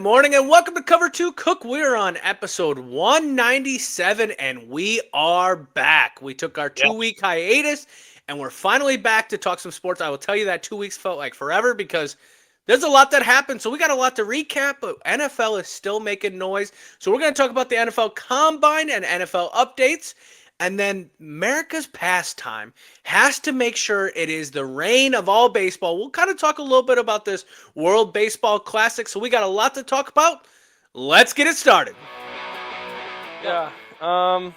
morning and welcome to Cover 2 Cook. We're on episode 197 and we are back. We took our 2-week hiatus and we're finally back to talk some sports. I will tell you that 2 weeks felt like forever because there's a lot that happened. So we got a lot to recap, but NFL is still making noise. So we're going to talk about the NFL Combine and NFL updates. And then America's pastime has to make sure it is the reign of all baseball. We'll kind of talk a little bit about this World Baseball Classic. So we got a lot to talk about. Let's get it started. Yeah. I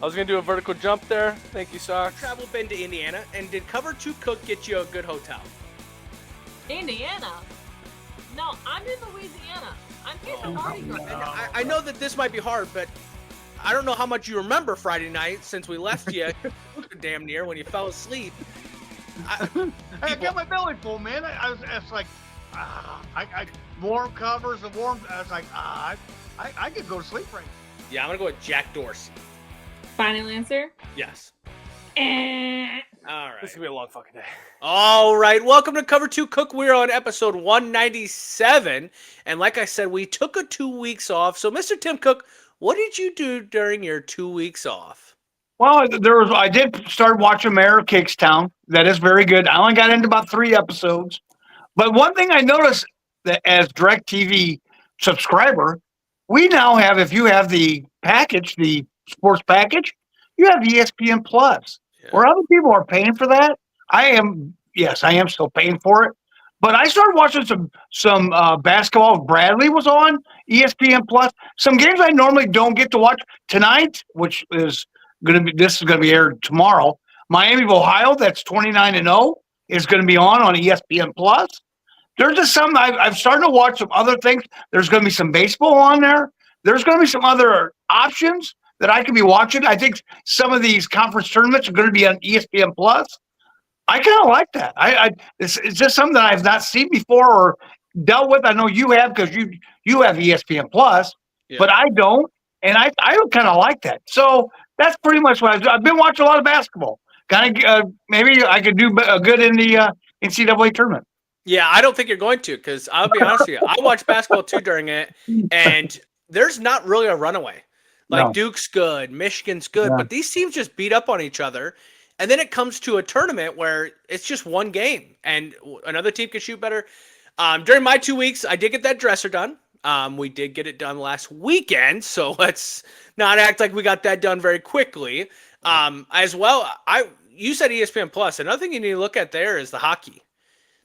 was going to do a vertical jump there. Thank you, Sox. Travel been to Indiana, and did Cover 2 Cook get you a good hotel? Indiana? No, I'm in Louisiana. I'm here for Mardi Gras. And I know that this might be hard, but I don't know how much you remember Friday night since we left you damn near when you fell asleep. I got my belly full, man. I was like, I warm covers and warm. I was like, I could go to sleep right now. Yeah, I'm going to go with Jack Dorsey. Final answer? Yes. All right. This is going to be a long fucking day. All right. Welcome to Cover 2 Cook. We're on episode 197. And like I said, we took a 2 weeks off. So, Mr. Tim Cook, what did you do during your 2 weeks off? Well, I did start watching Mayor of Kingstown. That is very good. I only got into about 3 episodes. But one thing I noticed that as DirecTV subscriber, we now have, if you have the package, the sports package, you have ESPN Plus. Yeah. Where other people are paying for that, I am still paying for it. But I started watching some basketball. Bradley was on ESPN Plus. Some games I normally don't get to watch tonight, which is this is going to be aired tomorrow. Miami of Ohio, that's 29-0, is going to be on ESPN Plus. There's just some I've started to watch some other things. There's going to be some baseball on there. There's going to be some other options that I could be watching. I think some of these conference tournaments are going to be on ESPN Plus. I kind of like that. It's just something that I've not seen before or dealt with. I know you have because you have ESPN Plus, but I don't, and I kind of like that. So that's pretty much what I've been watching a lot of basketball. Kind of maybe I could do good in the NCAA tournament. Yeah, I don't think you're going to because I'll be honest with you. I watched basketball too during it, and there's not really a runaway. Like Duke's good, Michigan's good, but these teams just beat up on each other. And then it comes to a tournament where it's just one game and another team can shoot better. During my 2 weeks, I did get that dresser done. We did get it done last weekend, so let's not act like we got that done very quickly. As well, you said ESPN Plus. Another thing you need to look at there is the hockey.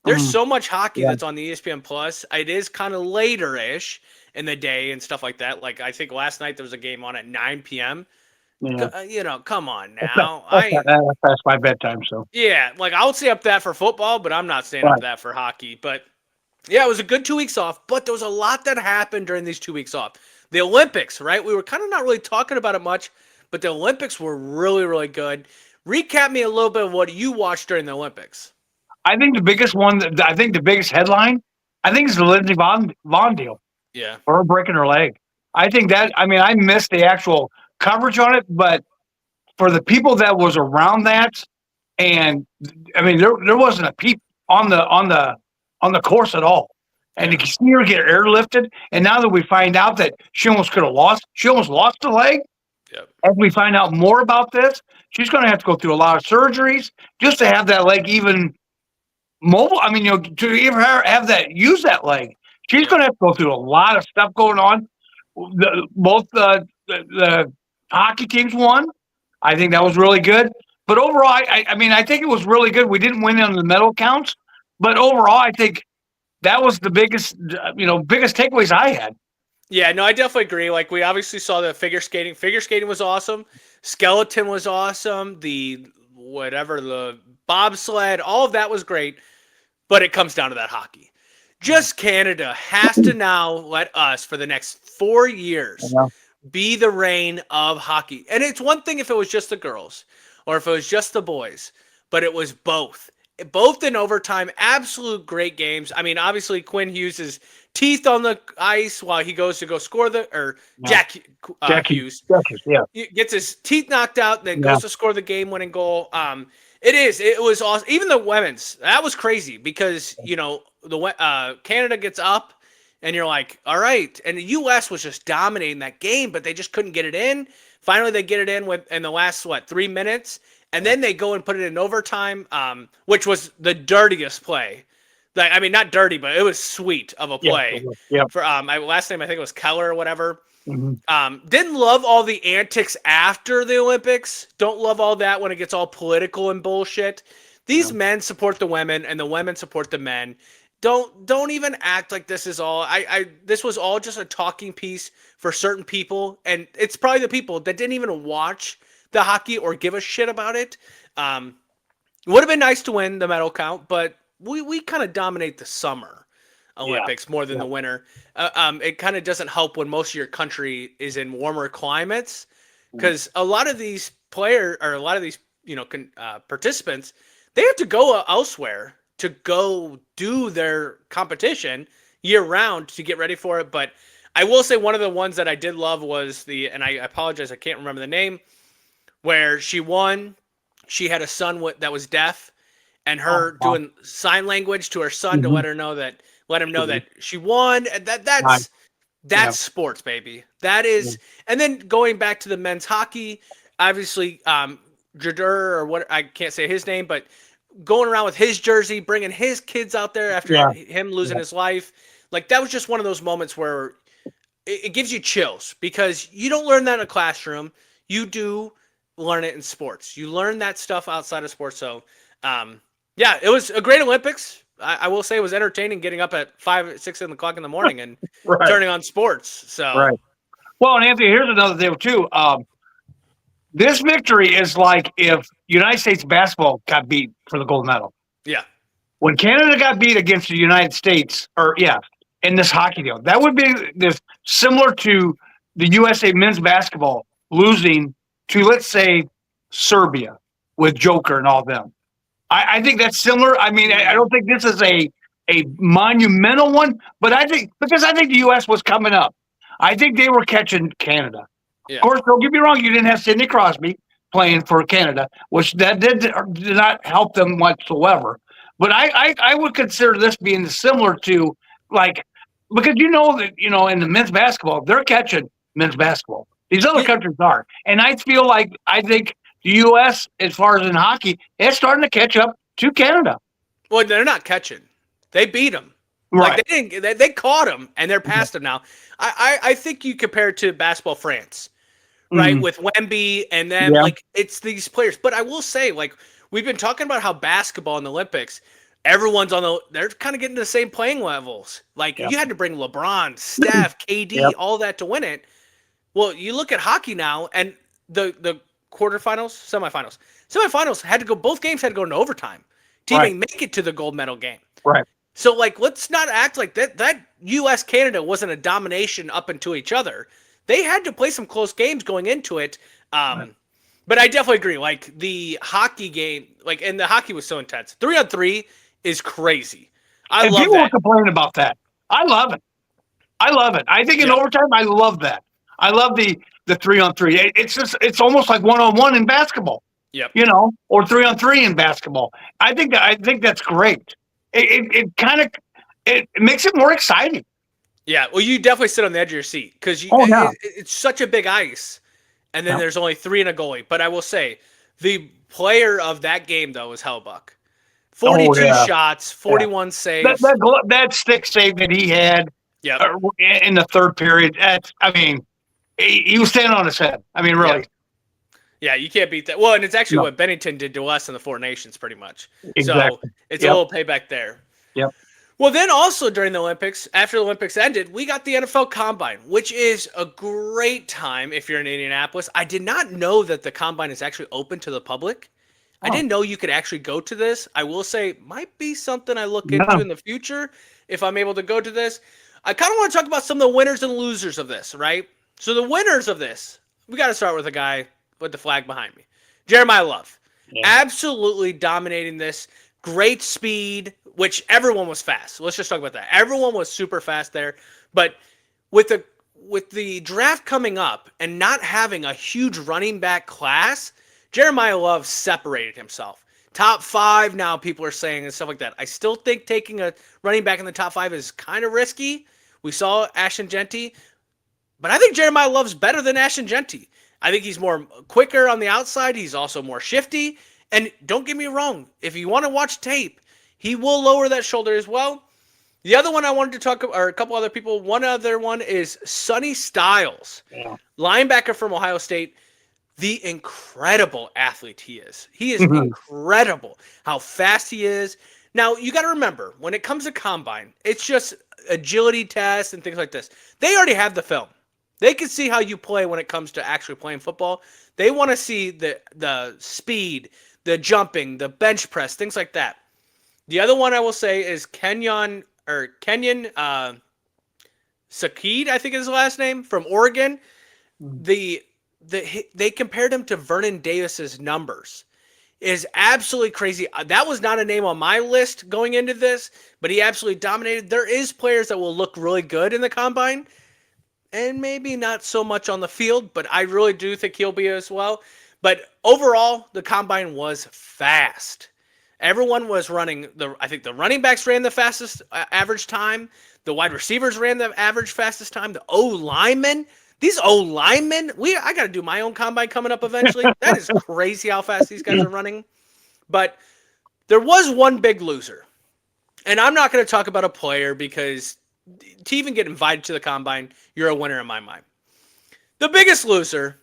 There's so much hockey that's on the ESPN Plus. It is kind of later-ish in the day and stuff like that. Like, I think last night there was a game on at 9 p.m., Yeah. Come on now. That's past my bedtime, so. Yeah, like I would stay up that for football, but I'm not staying up that for hockey. But yeah, it was a good 2 weeks off, but there was a lot that happened during these 2 weeks off. The Olympics, right? We were kind of not really talking about it much, but the Olympics were really, really good. Recap me a little bit of what you watched during the Olympics. I think the biggest headline, is the Lindsey Vonn deal. Yeah. For her breaking her leg. I think I missed the actual coverage on it, but for the people that was around that, and there wasn't a peep on the course at all, and to see her get airlifted, and now that we find out that she almost lost the leg. Yep. As we find out more about this, she's going to have to go through a lot of surgeries just to have that leg even mobile. To even have use that leg, she's going to have to go through a lot of stuff going on. Both the hockey teams won. I think that was really good. But overall, I think it was really good. We didn't win on the medal counts, but overall, I think that was the biggest takeaways I had. Yeah, no, I definitely agree. Like, we obviously saw the figure skating. Figure skating was awesome. Skeleton was awesome. The bobsled, all of that was great. But it comes down to that hockey. Just Canada has to now let us, for the next 4 years, be the reign of hockey. And it's one thing if it was just the girls or if it was just the boys, but it was both. Both in overtime, absolute great games. Obviously, Quinn Hughes' teeth on the ice while he goes to go score Jack Hughes. He gets his teeth knocked out and then goes to score the game-winning goal. It was awesome. Even the women's, that was crazy because, Canada gets up And you're like, all right. And the U.S. was just dominating that game, but they just couldn't get it in. Finally, they get it in the last, 3 minutes? And then they go and put it in overtime, which was the dirtiest play. Like, I mean, not dirty, but it was sweet of a play. Yeah. For last name, I think it was Keller or whatever. Mm-hmm. Didn't love all the antics after the Olympics. Don't love all that when it gets all political and bullshit. These men support the women, and the women support the men. Don't even act like this is all. This was all just a talking piece for certain people, and it's probably the people that didn't even watch the hockey or give a shit about it. It would have been nice to win the medal count, but we kind of dominate the summer Olympics more than the winter. It kind of doesn't help when most of your country is in warmer climates, because a lot of these players or a lot of these participants, they have to go elsewhere to go do their competition year round to get ready for it. But I will say one of the ones that I did love was and I apologize, I can't remember the name, where she won. She had a son that was deaf, and her doing sign language to her son to let him know that she won. That's sports, baby. That is. And then going back to the men's hockey, obviously, Jadur, or what, I can't say his name, but going around with his jersey, bringing his kids out there after him losing his life. Like, that was just one of those moments where it gives you chills, because you don't learn that in a classroom. You do learn it in sports. You learn that stuff outside of sports. So, it was a great Olympics. I will say it was entertaining getting up at 5, 6 o'clock in the morning and turning on sports. So, Well, and Anthony, here's another thing too. This victory is like if United States basketball got beat for the gold medal. Yeah. When Canada got beat against the United States, in this hockey deal, that would be this similar to the USA men's basketball losing to, let's say, Serbia with Joker and all them. I think that's similar. I mean, I don't think this is a monumental one, but I think the U.S. was coming up. I think they were catching Canada. Yeah. Of course, don't get me wrong, you didn't have Sidney Crosby playing for Canada, which that did not help them whatsoever. But I would consider this being similar to, like, because that, in the men's basketball, they're catching men's basketball. These other countries are. And I think the U.S., as far as in hockey, is starting to catch up to Canada. Well, they're not catching. They beat them. Right. Like, they caught them, and they're past them now. I think you compare it to basketball France, right? With Wemby and them, like, it's these players. But I will say, like, we've been talking about how basketball in the Olympics, everyone's they're kind of getting to the same playing levels. Like, you had to bring LeBron, Steph, KD, all that to win it. Well, you look at hockey now, and the quarterfinals, semifinals had to go. Both games had to go into overtime to even make it to the gold medal game. Right. So, like, let's not act like that U.S. Canada wasn't a domination up into each other. They had to play some close games going into it. But I definitely agree. Like, the hockey game, and the hockey was so intense. 3-on-3 is crazy. I love people that. were complaining about that. I love it. I think in overtime, I love that. I love the 3-on-3. It's almost like 1-on-1 in basketball. Yep. Or 3-on-3 in basketball. I think that's great. It makes it more exciting. Yeah, well, you definitely sit on the edge of your seat because it's such a big ice, and then there's only 3 and a goalie. But I will say, the player of that game, though, was Hellbuck. 42 shots, 41 saves. That stick save that he had in the third period, he was standing on his head. I mean, really. Yeah, you can't beat that. Well, and it's actually what Bennington did to us in the Four Nations, pretty much. Exactly. So it's a little payback there. Yep. Well, then also during the Olympics, after the Olympics ended, we got the NFL Combine, which is a great time if you're in Indianapolis. I did not know that the Combine is actually open to the public. I didn't know you could actually go to this. I will say, might be something I look into in the future if I'm able to go to this. I kind of want to talk about some of the winners and losers of this, right? So the winners of this, we got to start with a guy with the flag behind me. Jeremiah Love. Absolutely dominating this. Great speed, which everyone was fast. Let's just talk about that. Everyone was super fast there. But with the draft coming up and not having a huge running back class, Jeremiah Love separated himself. Top 5 now, people are saying, and stuff like that. I still think taking a running back in the top 5 is kind of risky We saw Ashton Genty, but I think Jeremiah Love's better than Ashton Genty. I think he's more quicker on the outside. He's also more shifty. And don't get me wrong, if you want to watch tape, he will lower that shoulder as well. The other one I wanted to talk about, or a couple other people, one other one is Sonny Styles, linebacker from Ohio State. The incredible athlete he is. He is incredible how fast he is. Now, you got to remember, when it comes to combine, it's just agility tests and things like this. They already have the film. They can see how you play when it comes to actually playing football. They want to see the speed, the jumping, the bench press, things like that. The other one I will say is Kenyon Sakid, I think is his last name, from Oregon. They compared him to Vernon Davis's numbers. It is absolutely crazy. That was not a name on my list going into this, but he absolutely dominated. There is players that will look really good in the combine, and maybe not so much on the field, but I really do think he'll be as well. But overall, the combine was fast. Everyone was running. I think the running backs ran the fastest average time. The wide receivers ran the average fastest time. The O-linemen. These O-linemen, I got to do my own combine coming up eventually. That is crazy how fast these guys are running. But there was one big loser. And I'm not going to talk about a player because to even get invited to the combine, you're a winner in my mind. The biggest loser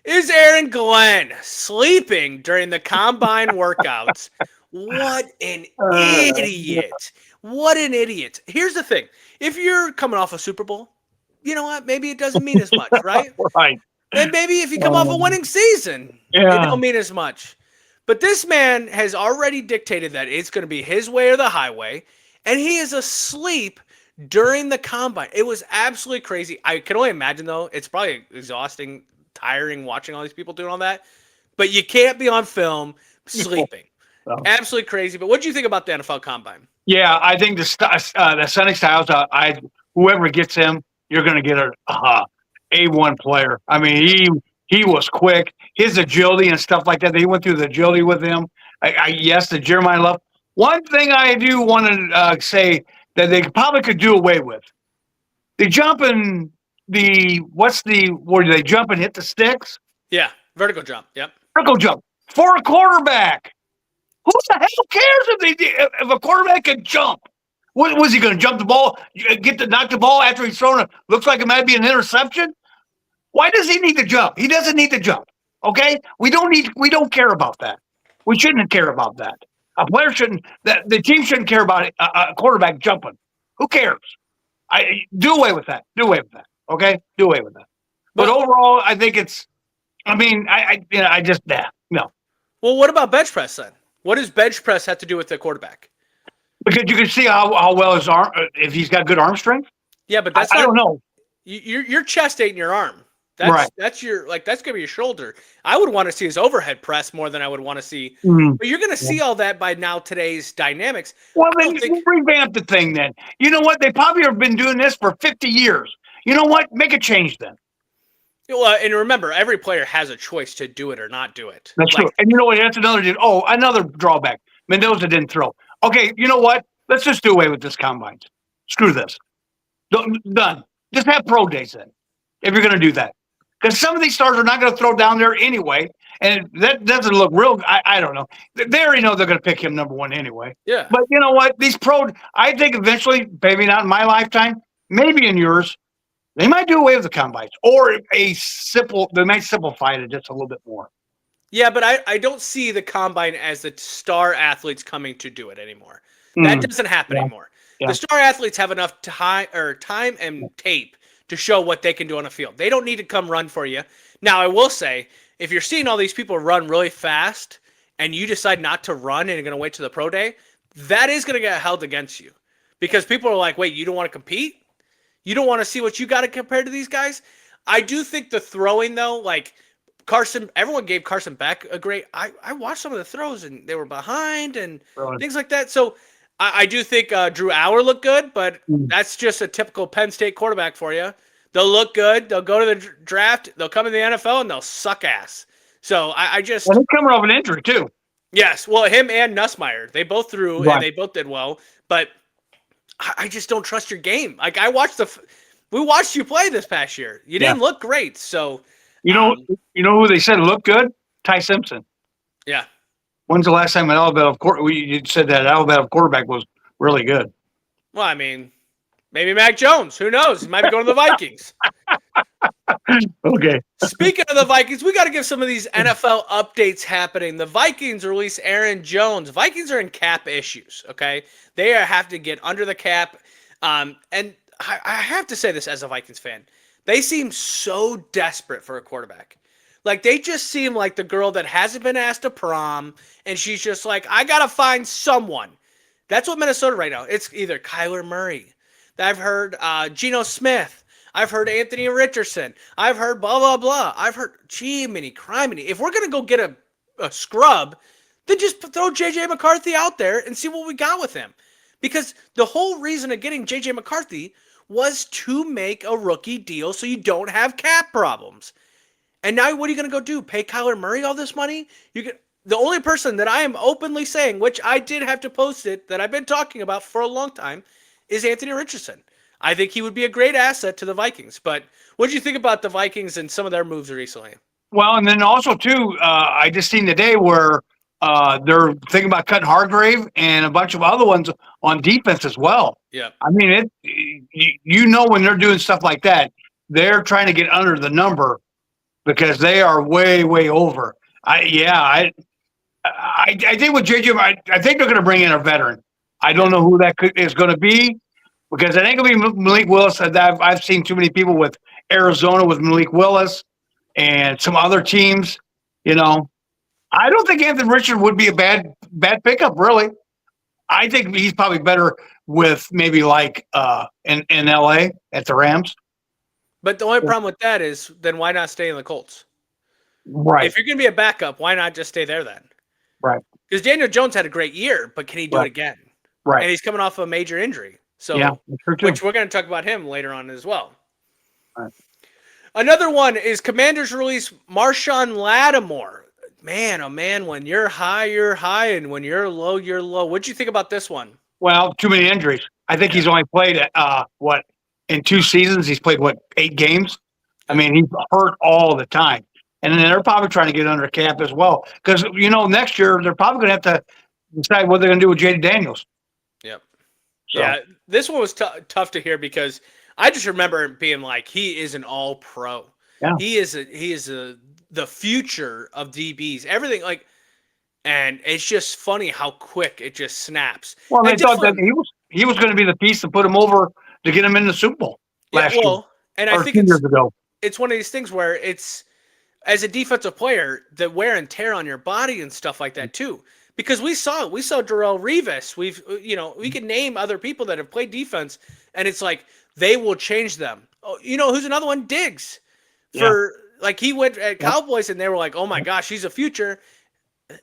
is Aaron Glenn sleeping during the combine workouts. What an idiot. What an idiot. Here's the thing. If you're coming off a Super Bowl, you know what? Maybe it doesn't mean as much, right? Right. And maybe if you come off a winning season, it don't mean as much. But this man has already dictated that it's going to be his way or the highway, and he is asleep during the combine. It was absolutely crazy. I can only imagine, though, it's probably exhausting, tiring watching all these people doing all that. But you can't be on film sleeping. Absolutely crazy. But what do you think about the NFL Combine? Yeah, I think the Sonny Styles, whoever gets him, you're going to get a A1 player. I mean, he was quick. His agility and stuff like that. They went through the agility with him. Yes, the Jeremiah Love. One thing I do want to say that they probably could do away with. They jump in where do they jump and hit the sticks? Yeah, vertical jump. Yep. Vertical jump for a quarterback. Who the hell cares if a quarterback can jump? What was he going to jump the ball, knock the ball after he's thrown it? Looks like it might be an interception. Why does he need to jump? He doesn't need to jump. Okay, we don't care about that. We shouldn't care about that. A player shouldn't. The team shouldn't care about a quarterback jumping. Who cares? Do away with that. Do away with that. Okay, do away with that. But overall, I think it's. I mean, no. Well, what about bench press then? What does bench press have to do with the quarterback? Because you can see how well his arm, if he's got good arm strength. Yeah, but that's I don't know. Your chest ain't in your arm. That's right. That's gonna be your shoulder. I would want to see his overhead press more than I would want to see. But you're gonna see all that by now today's dynamics. Well, then revamp the thing. Then you know what? They probably have been doing this for 50 years. You know what? Make a change then. Well, and remember, every player has a choice to do it or not do it. That's true. And you know what? That's another drawback. Mendoza didn't throw. Okay, you know what? Let's just do away with this combine. Screw this. Done. Just have pro days then, if you're going to do that. Because some of these stars are not going to throw down there anyway, and that doesn't look real. I don't know. They already know they're going to pick him number one anyway. Yeah. But you know what? These I think eventually, maybe not in my lifetime, maybe in yours, they might do away with the combines, or they might simplify it just a little bit more. Yeah, but I don't see the combine as the star athletes coming to do it anymore. That doesn't happen anymore. Yeah. The star athletes have enough time and tape to show what they can do on a field. They don't need to come run for you. Now, I will say, if you're seeing all these people run really fast and you decide not to run and you're going to wait to the pro day, that is going to get held against you. Because people are like, wait, you don't want to compete? You don't want to see what you got to compare to these guys? I do think the throwing, though, like – everyone gave Carson Beck a great. I watched some of the throws and they were behind and things like that. So I do think Drew Aller looked good, but that's just a typical Penn State quarterback for you. They'll look good. They'll go to the draft. They'll come in the NFL and they'll suck ass. So I just. Well, he's coming off an injury too. Yes. Well, him and Nussmeier, they both threw and they both did well. But I just don't trust your game. Like we watched you play this past year. You didn't look great. So You know who they said looked good? Ty Simpson. yeah. When's the last time an Alabama you said that Alabama quarterback was really good? Well, I mean, maybe Mac Jones. Who knows? He might be going to the Vikings. Okay. Speaking of the Vikings, we got to give some of these NFL updates happening. The Vikings release Aaron Jones. Vikings are in cap issues, okay? They have to get under the cap. And I have to say this as a Vikings fan. They seem so desperate for a quarterback. Like, they just seem like the girl that hasn't been asked to prom, and she's just like, I got to find someone. That's what Minnesota right now. It's either Kyler Murray. I've heard Geno Smith. I've heard Anthony Richardson. I've heard blah, blah, blah. I've heard Jiminy Criminy. If we're going to go get a scrub, then just throw J.J. McCarthy out there and see what we got with him. Because the whole reason of getting J.J. McCarthy was to make a rookie deal so you don't have cap problems. And now what are you going to go do? Pay Kyler Murray all this money? The only person that I am openly saying, which I did have to post it, that I've been talking about for a long time, is Anthony Richardson. I think he would be a great asset to the Vikings. But what did you think about the Vikings and some of their moves recently? Well, and then also, too, I just seen today where they're thinking about cutting Hargrave and a bunch of other ones on defense as well. Yeah. I mean, when they're doing stuff like that, they're trying to get under the number because they are way, way over. I think with JJ, I think they're going to bring in a veteran. I don't know who that is going to be because it ain't going to be Malik Willis. I've seen too many people with Arizona with Malik Willis and some other teams. You know, I don't think Anthony Richardson would be a bad pickup, really. I think he's probably better with maybe like in LA at the Rams. But the only problem with that is then why not stay in the Colts? Right. If you're going to be a backup, why not just stay there then? Right. Because Daniel Jones had a great year, but can he do it again? Right. And he's coming off a major injury. So, yeah, which we're going to talk about him later on as well. Right. Another one is Commanders release Marshawn Lattimore. Man, oh man, when you're high, and when you're low, you're low. What'd you think about this one? Well, too many injuries. I think he's only played in 2 seasons. He's played 8 games. I mean, he's hurt all the time. And then they're probably trying to get under cap as well. Because, next year they're probably going to have to decide what they're going to do with Jaden Daniels. Yep. So. Yeah, this one was tough to hear because I just remember it being like, he is an all-pro. Yeah. He is the future of DBs. Everything and it's just funny how quick it just snaps. Well, they thought that he was going to be the piece to put him over to get him in the Super Bowl last year. And I think 2 years ago. It's one of these things where it's, as a defensive player, the wear and tear on your body and stuff like that too. Because we saw Darrelle Revis. We can name other people that have played defense, and it's like they will change them. Oh, who's another one? Diggs. He went at Cowboys, and they were like, "Oh my gosh, he's a future."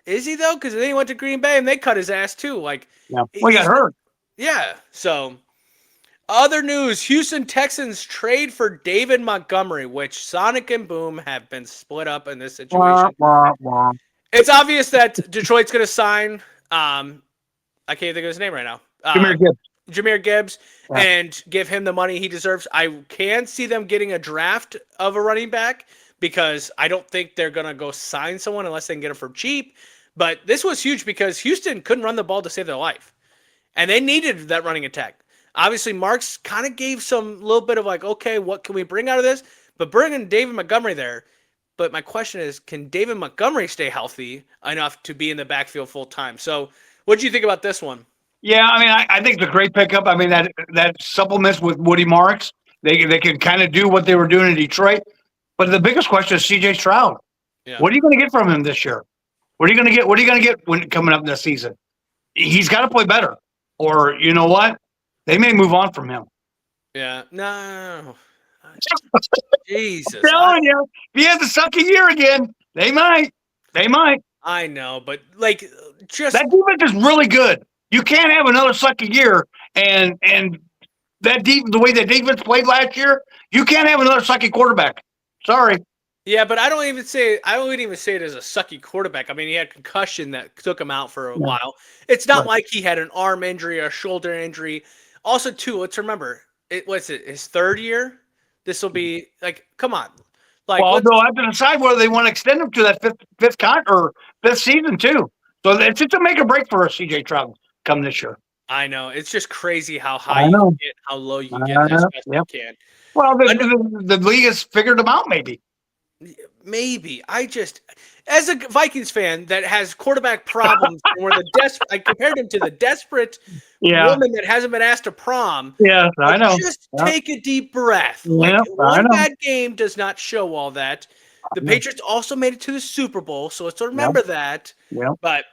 Is he though? Because then he went to Green Bay, and they cut his ass too. He got hurt. Yeah. So. Other news, Houston Texans trade for David Montgomery, which Sonic and Boom have been split up in this situation. It's obvious that Detroit's going to sign, I can't think of his name right now. Jahmyr Gibbs, and give him the money he deserves. I can see them getting a draft of a running back because I don't think they're going to go sign someone unless they can get him for cheap. But this was huge because Houston couldn't run the ball to save their life, and they needed that running attack. Obviously, Marks kind of gave some little bit of okay, what can we bring out of this? But bringing David Montgomery there. But my question is, can David Montgomery stay healthy enough to be in the backfield full time? So what do you think about this one? Yeah, I mean, I think it's a great pickup. I mean, that supplements with Woody Marks. They can kind of do what they were doing in Detroit. But the biggest question is C.J. Stroud. Yeah. What are you going to get from him this year? What are you going to get when coming up this season? He's got to play better. Or you know what? They may move on from him. Yeah. No. Jesus. I'm telling you, if he has a sucky year again, they might. I know, but just that defense is really good. You can't have another sucky year and the way that defense played last year, you can't have another sucky quarterback. Sorry. Yeah, but I wouldn't even say it as a sucky quarterback. I mean, he had concussion that took him out for a while. It's not like he had an arm injury or a shoulder injury. Also, too, let's remember, what's it, his third year? This will be like, come on. Like, Well, they'll have to decide whether they want to extend him to that fifth season too. So it's just a make or break for CJ Stroud come this year. I know. It's just crazy how high I you know. can get, how low you can get as best you can. Well, the league has figured them out, maybe. Maybe. As a Vikings fan that has quarterback problems, and we're I compared him to the desperate woman that hasn't been asked to prom. Yeah, I know. Just take a deep breath. Yeah, One bad game does not show all that. The Patriots also made it to the Super Bowl, so let's remember that. Yeah. But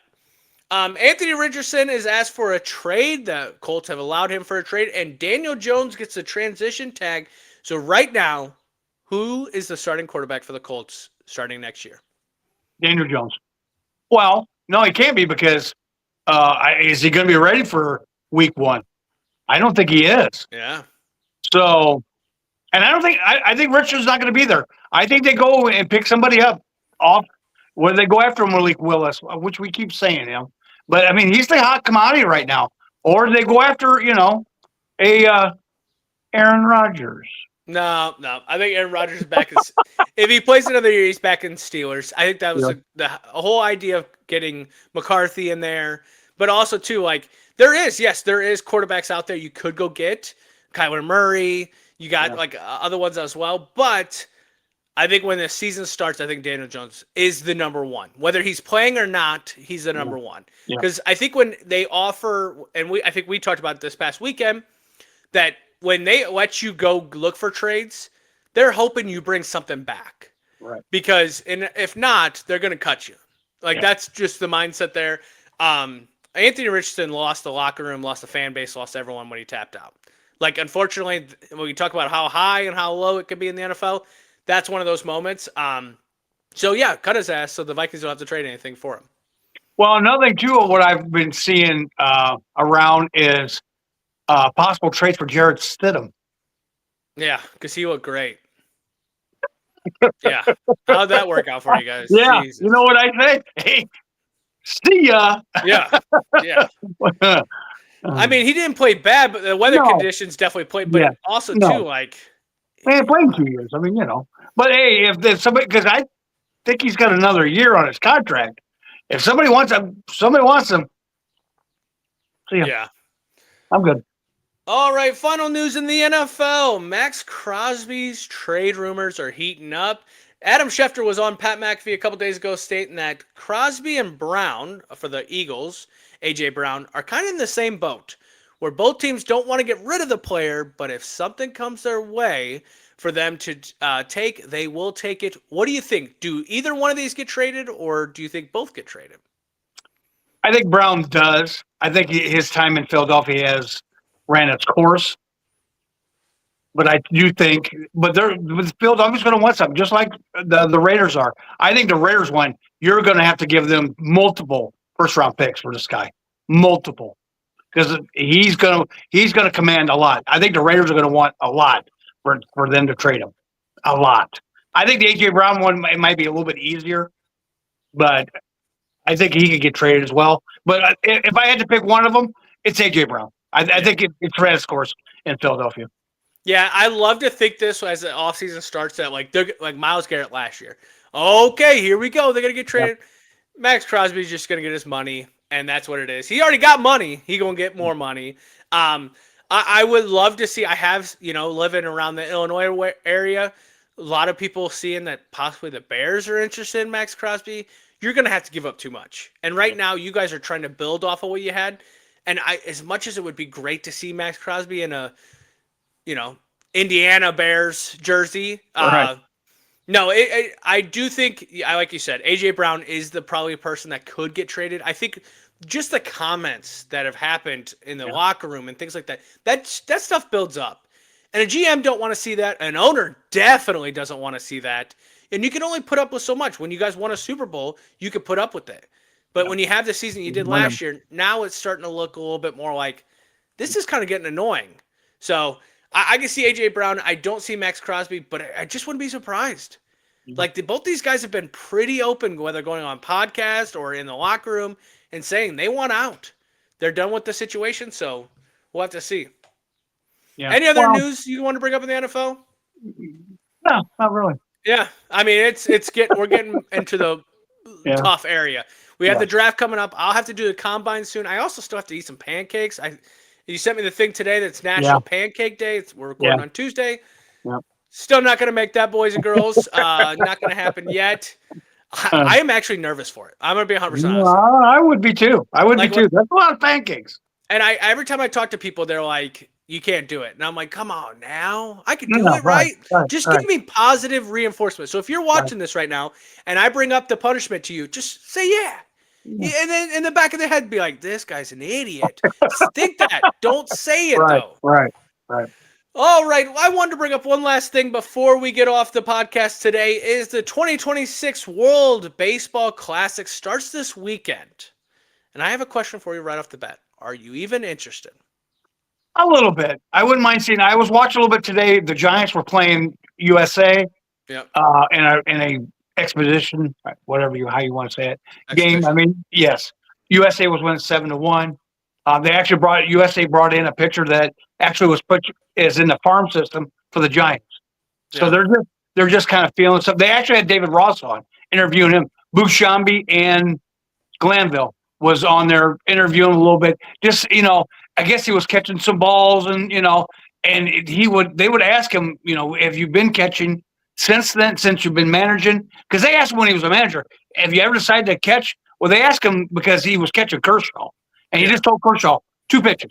Anthony Richardson is asked for a trade. The Colts have allowed him for a trade, and Daniel Jones gets the transition tag. So right now, who is the starting quarterback for the Colts starting next year? Daniel Jones. Well, no, he can't be because is he going to be ready for week 1? I don't think he is. Yeah. So, and I think Richardson's not going to be there. I think they go and pick somebody up off where they go after Malik Willis, which we keep saying, But I mean, he's the hot commodity right now. Or they go after, Aaron Rodgers. No. I think Aaron Rodgers is back. If he plays another year, he's back in Steelers. I think that was the whole idea of getting McCarthy in there. But also, too, like, there is quarterbacks out there you could go get. Kyler Murray. You got, other ones as well. But I think when the season starts, I think Daniel Jones is the number one. Whether he's playing or not, he's the number one. Because I think when they offer, and I think we talked about it this past weekend, that when they let you go look for trades, they're hoping you bring something back. Right. Because if not, they're going to cut you. That's just the mindset there. Anthony Richardson lost the locker room, lost the fan base, lost everyone when he tapped out. Unfortunately, when we talk about how high and how low it could be in the NFL, that's one of those moments. Cut his ass so the Vikings don't have to trade anything for him. Well, another thing, too, of what I've been seeing around is possible trades for Jarrett Stidham. Yeah, because he looked great. Yeah. How'd that work out for you guys? Yeah. Jesus. You know what I say? Hey, see ya. Yeah. I mean, he didn't play bad, but the weather conditions definitely played. But also, too, Hey, playing 2 years. I mean, But, hey, if there's somebody – because I think he's got another year on his contract. If somebody wants him, see ya. Yeah. I'm good. All right, final news in the NFL. Max Crosby's trade rumors are heating up. Adam Schefter was on Pat McAfee a couple days ago stating that Crosby and Brown for the Eagles, A.J. Brown, are kind of in the same boat, where both teams don't want to get rid of the player, but if something comes their way for them to take, they will take it. What do you think? Do either one of these get traded, or do you think both get traded? I think Brown does. I think his time in Philadelphia has ran its course. But I do think, Philadelphia's going to want something, just like the Raiders are. I think the Raiders want, you're going to have to give them multiple first-round picks for this guy. Multiple. Because he's going to command a lot. I think the Raiders are going to want a lot for them to trade him. A lot. I think the A.J. Brown one might be a little bit easier, but I think he could get traded as well. But if I had to pick one of them, it's A.J. Brown. I think it's ran its course in Philadelphia. Yeah, I love to think this as the offseason starts that they're like Myles Garrett last year. Okay, here we go. They're going to get traded. Yeah. Max Crosby's just going to get his money, and that's what it is. He already got money. He going to get more money. I would love to see, I have, living around the Illinois area, a lot of people seeing that possibly the Bears are interested in Max Crosby. You're going to have to give up too much. And right now, you guys are trying to build off of what you had. And as much as it would be great to see Max Crosby in a, Indiana Bears jersey. Right. No, I do think, like you said, A.J. Brown is the probably person that could get traded. I think just the comments that have happened in the locker room and things like that stuff builds up. And a GM don't want to see that. An owner definitely doesn't want to see that. And you can only put up with so much. When you guys won a Super Bowl, you could put up with it. But when you have the season you did last year, now it's starting to look a little bit more like this is kind of getting annoying. So I can see A.J. Brown. I don't see Max Crosby, but I just wouldn't be surprised. Both these guys have been pretty open, whether going on podcast or in the locker room, and saying they want out. They're done with the situation, so we'll have to see. Yeah. Any other Well, news you want to bring up in the NFL? No, not really. Yeah, I mean we're getting into the Yeah. tough area. We have Yeah. the draft coming up. I'll have to do the combine soon. I also still have to eat some pancakes. You sent me the thing today that's National Pancake Day. We're recording on Tuesday. Yeah. Still not going to make that, boys and girls. Not going to happen yet. I am actually nervous for it. I'm going to be 100% honest. I would be too. I would Like be too. That's a lot of pancakes. And every time I talk to people, they're like, "You can't do it," and I'm like, "Come on, now I can do No, it, right? right, Just right. give me positive reinforcement." So if you're watching this right now, and I bring up the punishment to you, just say yeah. And then in the back of their head, be like, "This guy's an idiot." Just think that. Don't say it though. Right. All right. I wanted to bring up one last thing before we get off the podcast today. Is the 2026 World Baseball Classic starts this weekend, and I have a question for you right off the bat. Are you even interested? A little bit. I wouldn't mind seeing. I was watching a little bit today. The Giants were playing USA. Yep. In a expedition, how you want to say it, game. Expedition. I mean, yes, USA was winning 7-1. They actually USA brought in a pitcher that actually was put is in the farm system for the Giants. So they're just kind of feeling stuff. They actually had David Ross on interviewing him. Bouchambi and Glanville was on there interviewing him a little bit. Just I guess he was catching some balls, and and they would ask him, have you been catching since then, since you've been managing? Because they asked him when he was a manager, have you ever decided to catch? Well, they asked him because he was catching Kershaw, and he just told Kershaw 2 pitches,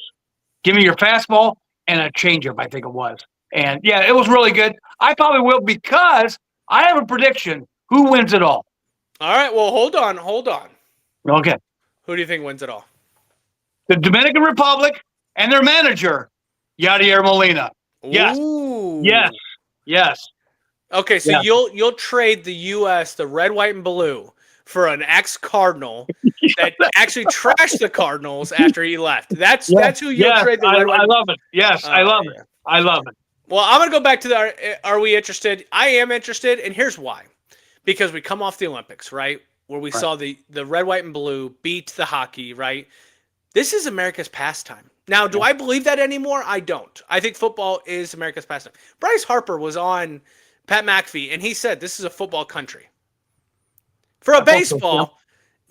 give me your fastball and a changeup, I think it was. And yeah, it was really good. I probably will, because I have a prediction. Who wins it all? All right. Well, hold on. Okay. Who do you think wins it all? The Dominican Republic and their manager, Yadier Molina. Yes. Ooh. Yes. Okay, so you'll trade the U.S., the red, white, and blue, for an ex-Cardinal that actually trashed the Cardinals after he left. That's who you'll trade the red, white. I love it. Yes, I love it. I love it. Well, I'm gonna go back to the are we interested? I am interested, and here's why. Because we come off the Olympics, right? Where we saw the red, white, and blue beat the hockey, right? This is America's pastime. Now, do I believe that anymore? I don't. I think football is America's pastime. Bryce Harper was on Pat McAfee, and he said this is a football country. For a baseball,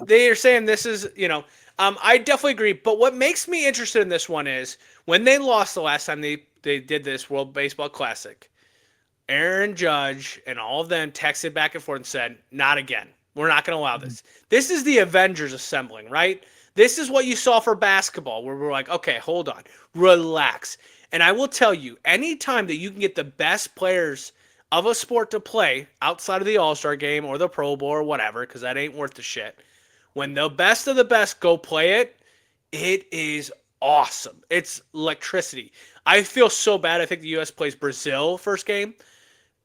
they are saying this is, I definitely agree. But what makes me interested in this one is when they lost the last time they did this World Baseball Classic, Aaron Judge and all of them texted back and forth and said, not again. We're not going to allow this. This is the Avengers assembling, right? This is what you saw for basketball, where we're like, okay, hold on, relax. And I will tell you, anytime that you can get the best players of a sport to play outside of the All-Star game or the Pro Bowl or whatever, because that ain't worth the shit, when the best of the best go play it, it is awesome. It's electricity. I feel so bad. I think the U.S. plays Brazil first game.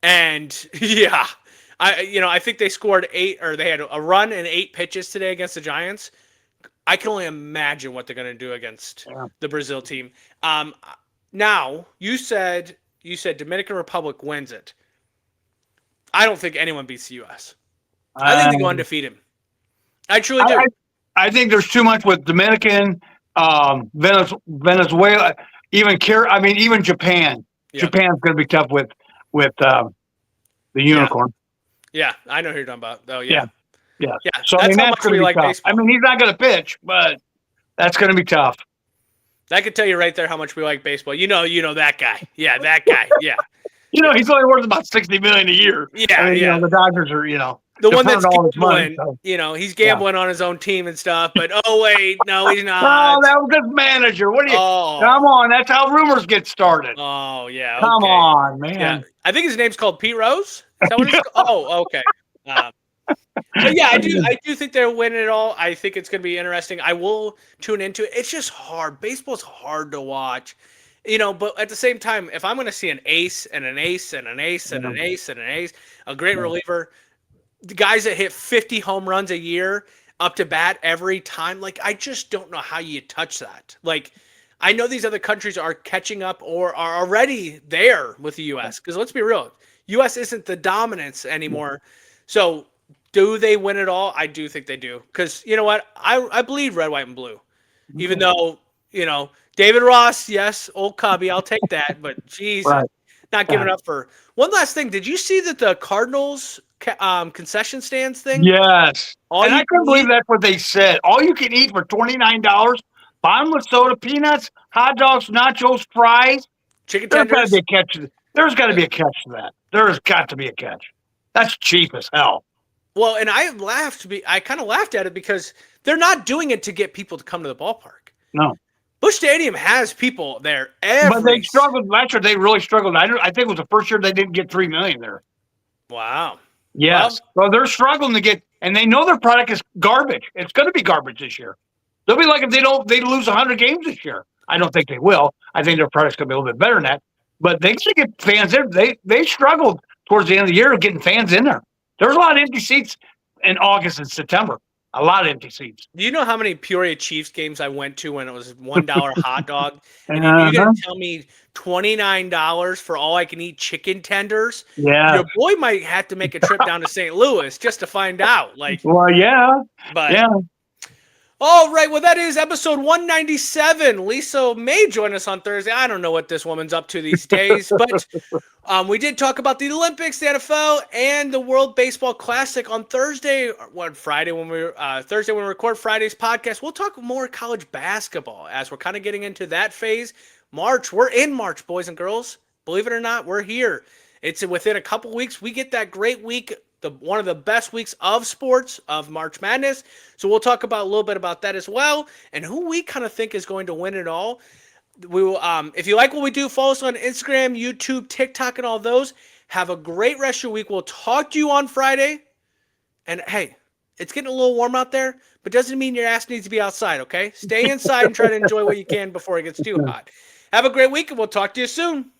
And, yeah, I think they scored 8, or they had a run and 8 pitches today against the Giants. I can only imagine what they're going to do against the Brazil team. Now, you said Dominican Republic wins it. I don't think anyone beats the U.S. I think they go undefeated. I truly do. I think there's too much with Dominican, Venezuela, even Japan. Yeah. Japan's going to be tough with the unicorn. Yeah, I know who you're talking about. Oh, yeah. Yeah. So that's how much we like tough. baseball. I mean, he's not going to pitch, but that's going to be tough. I could tell you right there how much we like baseball. You know that guy. Yeah, that guy. Yeah. He's only worth about $60 million a year. Yeah, the Dodgers are, the one that's all his gambling. money, so. He's gambling on his own team and stuff. But oh wait, no, he's not. No, that was his manager. What do you? Oh. Come on, that's how rumors get started. Oh yeah. Come okay. on, man. Yeah, I think his name's called Pete Rose. Is that what it's called? Oh, okay. But yeah, I do think they're winning it all. I think it's going to be interesting. I will tune into it. It's just hard. Baseball's hard to watch, but at the same time, if I'm going to see an ace and an ace and an ace and an ace and an ace, a great reliever, the guys that hit 50 home runs a year up to bat every time, like, I just don't know how you touch that. Like, I know these other countries are catching up or are already there with the U.S. Because let's be real, U.S. isn't the dominance anymore. So do they win it all? I do think they do. Because you know what? I bleed red, white, and blue. Even though David Ross, yes, old Cubby, I'll take that. But geez, Right. not giving up for one last thing. Did you see that the Cardinals concession stands thing? Yes. All And you I couldn't can believe eat- that's what they said. All you can eat for $29, bottomless soda, peanuts, hot dogs, nachos, fries. chicken There's got to tenders. be a catch. There's got to be a catch to that. There's got to be a catch. That's cheap as hell. Well, and I kind of laughed at it because they're not doing it to get people to come to the ballpark. No. Busch Stadium has people there But they struggled last year. They really struggled. I think it was the first year they didn't get 3 million there. Wow. Yes. Well, they're struggling to get, and they know their product is garbage. It's going to be garbage this year. They'll be like if they lose 100 games this year. I don't think they will. I think their product's going to be a little bit better than that. But they should get fans there. They struggled towards the end of the year getting fans in there. There's a lot of empty seats in August and September. A lot of empty seats. Do you know how many Peoria Chiefs games I went to when it was $1 hot dog? And you're going to tell me $29 for all I can eat chicken tenders? Yeah. Your boy might have to make a trip down to St. Louis just to find out. Well, yeah. But yeah. All right, well, that is episode 197. Lisa may join us on Thursday. I don't know what this woman's up to these days, but we did talk about the Olympics, the NFL, and the World Baseball Classic on Thursday. Thursday when we record Friday's podcast. We'll talk more college basketball as we're kind of getting into that phase. We're in March, boys and girls. Believe it or not, we're here. It's within a couple weeks. We get that great week. One of the best weeks of sports of March Madness. So we'll talk about a little bit about that as well and who we kind of think is going to win it all. We will, if you like what we do, follow us on Instagram, YouTube, TikTok, and all those. Have a great rest of your week. We'll talk to you on Friday. And hey, it's getting a little warm out there, but doesn't mean your ass needs to be outside, okay? Stay inside and try to enjoy what you can before it gets too hot. Have a great week, and we'll talk to you soon.